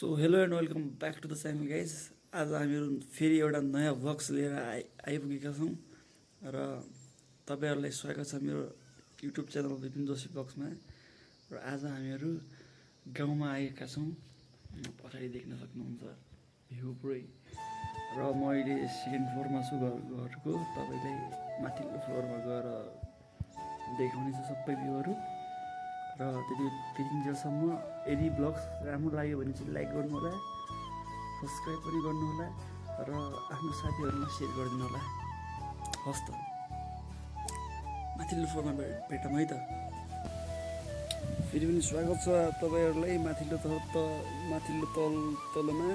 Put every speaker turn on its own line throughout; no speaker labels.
So hello and welcome back to the channel guys. आज हामीहरू फेरि एउटा नयाँ भ्लग्स लिएर आइपुगेका छौँ र तपाईँहरूलाई स्वागत छ मेरो युट्युब च्यानल विपिन जोशी भ्लग्समा। र आज हामीहरू गाउँमा आएका छौँ। पछाडि देख्न सक्नुहुन्छ भ्यू पुरै। र म अहिले सेकेन्ड फ्लोरमा छु घरको। तपाईँलाई माथिल्लो फ्लोरमा गएर देखाउनेछु सबै भ्यूहरू। र त्यतिन्जेलसम्म यदि ब्लग्स राम्रो लाग्यो भने चाहिँ लाइक गर्नु होला, सब्सक्राइब पनि गर्नु होला र आफ्नो साथीहरूमा सेयर गरिदिनु होला। हस् त, माथिल्लो फ्लोरमा भेटौँ है त। फेरि पनि स्वागत छ तपाईँहरूलाई माथिल्लो तलमा।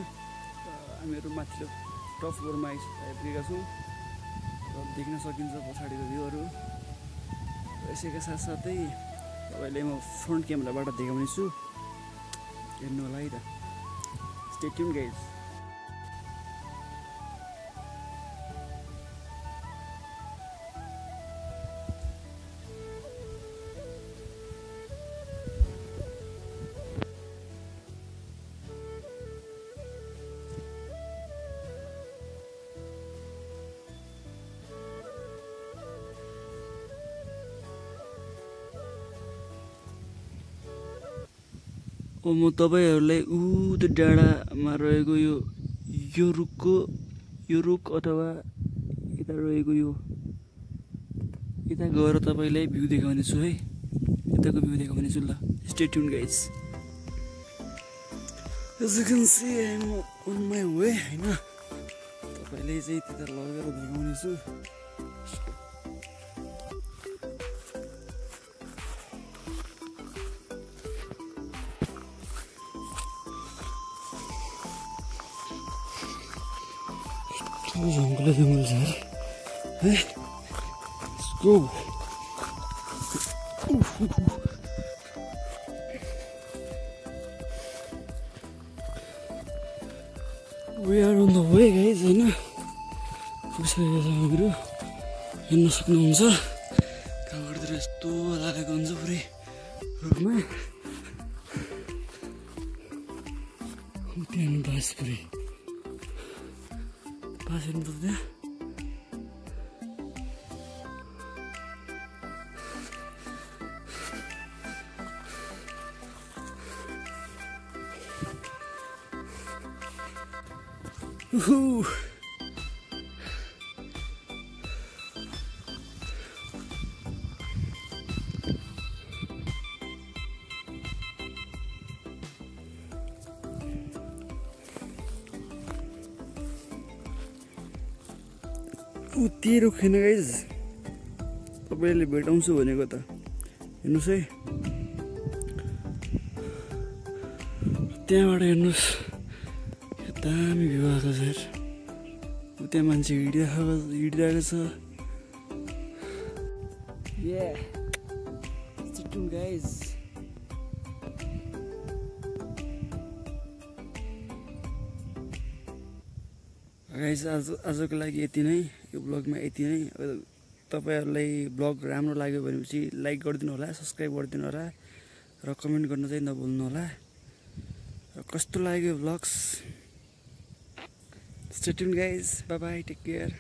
हामीहरू माथिल्लो टप फ्लोरमा आइपुगेका छौँ र देख्न सकिन्छ पछाडिको भ्यूहरू। यसैका साथसाथै तपाईँलाई म फ्रन्ट क्यामेराबाट देखाउने छु, हेर्नु होला है त। Stay tune guys. म तपाईँहरूलाई त्यो डाँडामा रहेको यो रुख अथवा यता रहेको यता गएर तपाईँलाई भ्यू देखाउने छु है। यताको भ्यू देखाउने छु ल। Stay tune guys. As you can see, I'm on my way हैन। तपाईँलाई चाहिँ त्यता लगेर देखाउने छु। जंगल छ है। Let's go. We are on the way guys हैन। पुगिसकेको छ हामीहरू, हेर्न सक्नुहुन्छ। गाउँघरतिर यस्तो लागेको हुन्छ पुरै रुखमा। त्यहाँ बास पुरै बास हेर्नु त त्यहाँ। तेरो खेन गाइज, तपाईँले भेटाउँछु भनेको त। हेर्नुहोस् है, त्यहाँबाट हेर्नुहोस् दामी भ्यू आएको छ यार। त्यहाँ मान्छे हिँडिरहेको छ। गाइज आजको लागि यति नै। यो ब्लगमा यति नै। तपाईँहरूलाई ब्लग राम्रो लाग्यो भनेपछि लाइक गरिदिनु होला, सब्सक्राइब गरिदिनु होला र कमेन्ट गर्न चाहिँ नभुल्नु होला। र कस्तो लाग्यो blogs. Stay tune guys, bye bye, take care.